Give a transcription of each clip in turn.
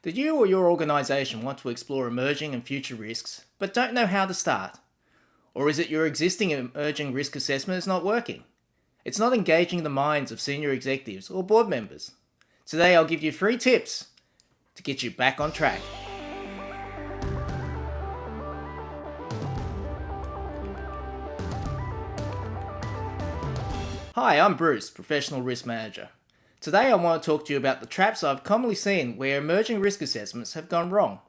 Do you or your organisation want to explore emerging and future risks, but don't know how to start? Or is it your existing emerging risk assessment is not working? It's not engaging the minds of senior executives or board members. Today I'll give you 3 tips to get you back on track. Hi, I'm Bruce, Professional Risk Manager. Today I want to talk to you about the traps I've commonly seen where emerging risk assessments have gone wrong,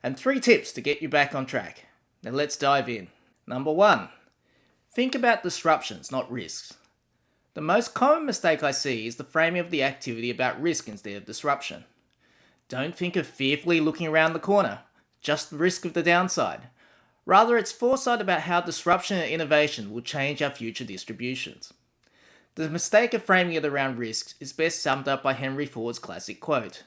and 3 tips to get you back on track. Now let's dive in. Number 1. Think about disruptions, not risks. The most common mistake I see is the framing of the activity about risk instead of disruption. Don't think of fearfully looking around the corner, just the risk of the downside. Rather, it's foresight about how disruption and innovation will change our future distributions. The mistake of framing it around risks is best summed up by Henry Ford's classic quote.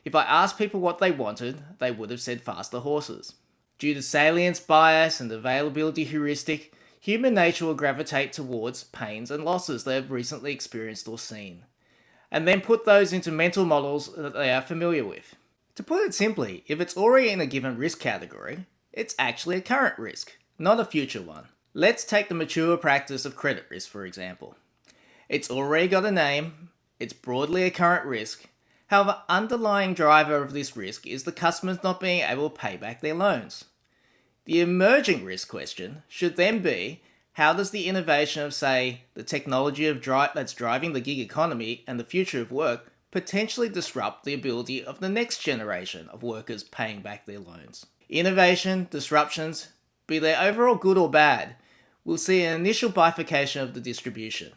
If I asked people what they wanted, they would have said faster horses. Due to salience bias and availability heuristic, human nature will gravitate towards pains and losses they have recently experienced or seen, and then put those into mental models that they are familiar with. To put it simply, if it's already in a given risk category, it's actually a current risk, not a future one. Let's take the mature practice of credit risk, for example. It's already got a name, it's broadly a current risk. However, underlying driver of this risk is the customers not being able to pay back their loans. The emerging risk question should then be, how does the innovation of, say, the technology that's driving the gig economy and the future of work potentially disrupt the ability of the next generation of workers paying back their loans? Innovation, disruptions, be they overall good or bad, will see an initial bifurcation of the distribution.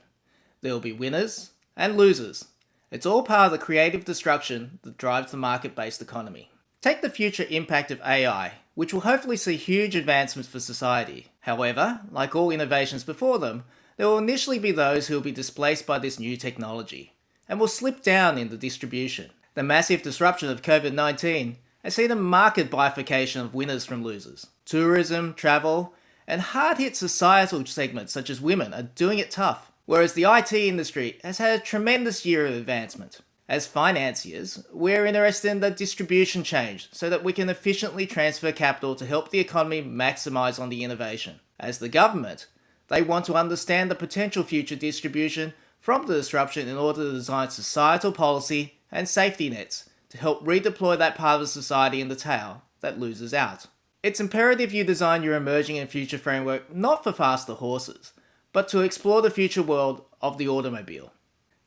There will be winners and losers. It's all part of the creative destruction that drives the market-based economy. Take the future impact of AI, which will hopefully see huge advancements for society. However, like all innovations before them, there will initially be those who will be displaced by this new technology, and will slip down in the distribution. The massive disruption of COVID-19 has seen a marked bifurcation of winners from losers. Tourism, travel, and hard-hit societal segments such as women are doing it tough, whereas the IT industry has had a tremendous year of advancement. As financiers, we're interested in the distribution change so that we can efficiently transfer capital to help the economy maximise on the innovation. As the government, they want to understand the potential future distribution from the disruption in order to design societal policy and safety nets to help redeploy that part of society in the tail that loses out. It's imperative you design your emerging and future framework not for faster horses, but to explore the future world of the automobile.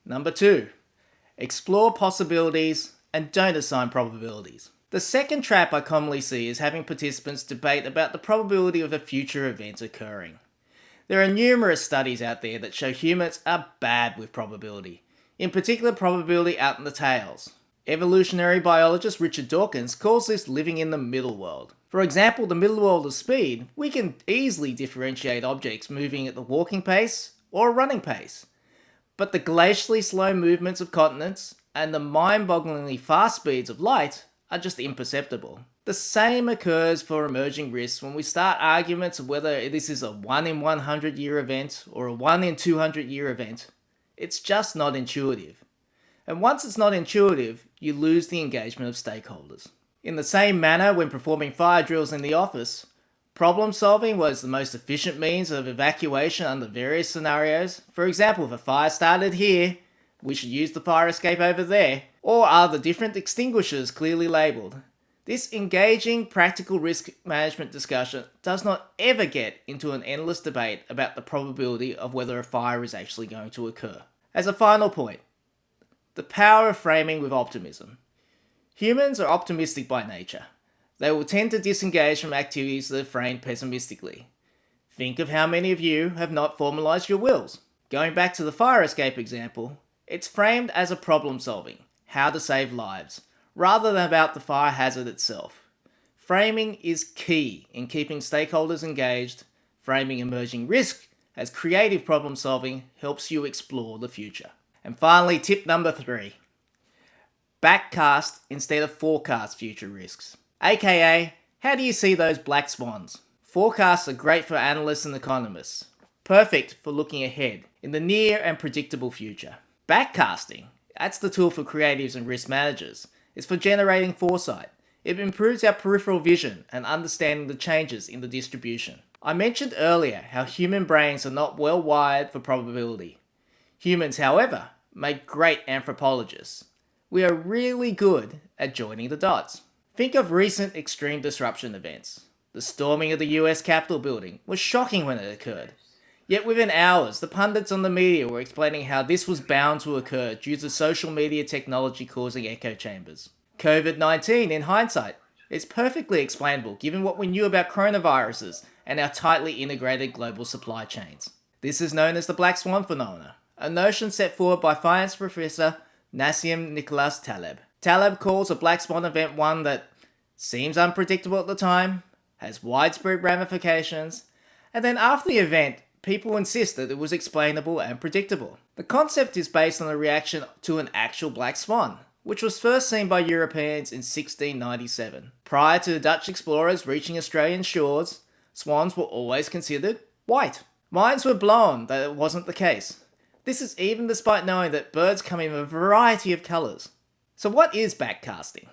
Number 2. Explore possibilities and don't assign probabilities. The second trap I commonly see is having participants debate about the probability of a future event occurring. There are numerous studies out there that show humans are bad with probability, in particular probability out in the tails. Evolutionary biologist Richard Dawkins calls this living in the middle world. For example, the middle world of speed, we can easily differentiate objects moving at the walking pace or a running pace. But the glacially slow movements of continents and the mind-bogglingly fast speeds of light are just imperceptible. The same occurs for emerging risks when we start arguments of whether this is a 1 in 100 year event or a 1 in 200 year event. It's just not intuitive. And once it's not intuitive, you lose the engagement of stakeholders. In the same manner, when performing fire drills in the office, problem solving was the most efficient means of evacuation under various scenarios. For example, if a fire started here, we should use the fire escape over there, or are the different extinguishers clearly labelled? This engaging practical risk management discussion does not ever get into an endless debate about the probability of whether a fire is actually going to occur. As a final point, the power of framing with optimism. Humans are optimistic by nature. They will tend to disengage from activities that are framed pessimistically. Think of how many of you have not formalised your wills. Going back to the fire escape example, it's framed as a problem solving, how to save lives, rather than about the fire hazard itself. Framing is key in keeping stakeholders engaged. Framing emerging risk as creative problem solving helps you explore the future. And finally, tip number 3. Backcast instead of forecast future risks. AKA, how do you see those black swans? Forecasts are great for analysts and economists. Perfect for looking ahead in the near and predictable future. Backcasting, that's the tool for creatives and risk managers, It's for generating foresight. It improves our peripheral vision and understanding the changes in the distribution. I mentioned earlier how human brains are not well wired for probability. Humans, however, make great anthropologists. We are really good at joining the dots. Think of recent extreme disruption events. The storming of the US Capitol building was shocking when it occurred. Yet within hours, the pundits on the media were explaining how this was bound to occur due to social media technology causing echo chambers. COVID-19, in hindsight, is perfectly explainable given what we knew about coronaviruses and our tightly integrated global supply chains. This is known as the Black Swan phenomena, a notion set forward by finance professor Nassim Nicholas Taleb. Taleb calls a Black Swan event one that seems unpredictable at the time, has widespread ramifications, and then after the event, people insist that it was explainable and predictable. The concept is based on a reaction to an actual black swan, which was first seen by Europeans in 1697. Prior to the Dutch explorers reaching Australian shores, swans were always considered white. Minds were blown that it wasn't the case. This is even despite knowing that birds come in a variety of colours. So what is backcasting?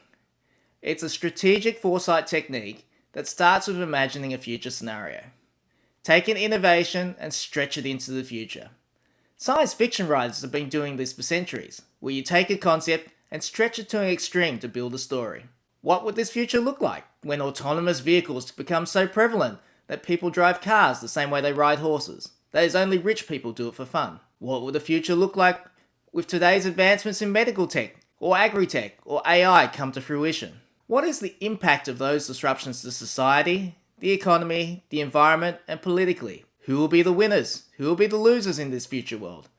It's a strategic foresight technique that starts with imagining a future scenario. Take an innovation and stretch it into the future. Science fiction writers have been doing this for centuries, where you take a concept and stretch it to an extreme to build a story. What would this future look like when autonomous vehicles become so prevalent that people drive cars the same way they ride horses? That is, only rich people do it for fun. What would the future look like with today's advancements in medical tech, or agri-tech, or AI come to fruition? What is the impact of those disruptions to society, the economy, the environment, and politically? Who will be the winners? Who will be the losers in this future world?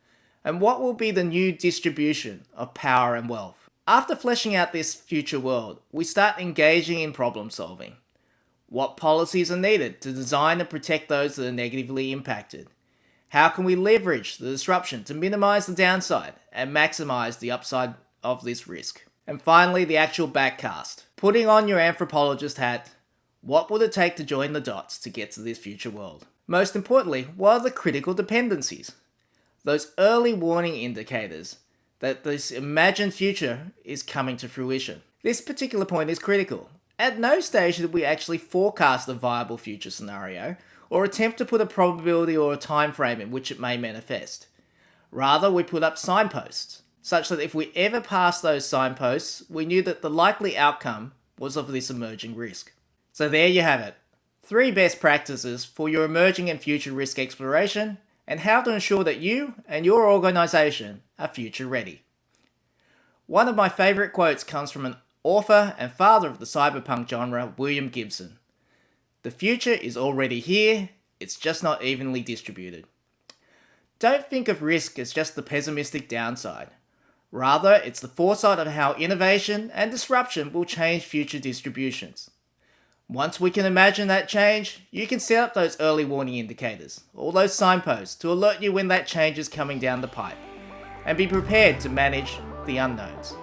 And what will be the new distribution of power and wealth? After fleshing out this future world, we start engaging in problem solving. What policies are needed to design and protect those that are negatively impacted? How can we leverage the disruption to minimize the downside and maximize the upside of this risk? And finally, the actual backcast. Putting on your anthropologist hat, what would it take to join the dots to get to this future world? Most importantly, what are the critical dependencies? Those early warning indicators that this imagined future is coming to fruition. This particular point is critical. At no stage did we actually forecast a viable future scenario or attempt to put a probability or a time frame in which it may manifest. Rather, we put up signposts, such that if we ever passed those signposts, we knew that the likely outcome was of this emerging risk. So there you have it. 3 best practices for your emerging and future risk exploration and how to ensure that you and your organisation are future ready. One of my favourite quotes comes from an author and father of the cyberpunk genre, William Gibson. The future is already here, it's just not evenly distributed. Don't think of risk as just the pessimistic downside. Rather, it's the foresight of how innovation and disruption will change future distributions. Once we can imagine that change, you can set up those early warning indicators, all those signposts to alert you when that change is coming down the pipe, and be prepared to manage the unknowns.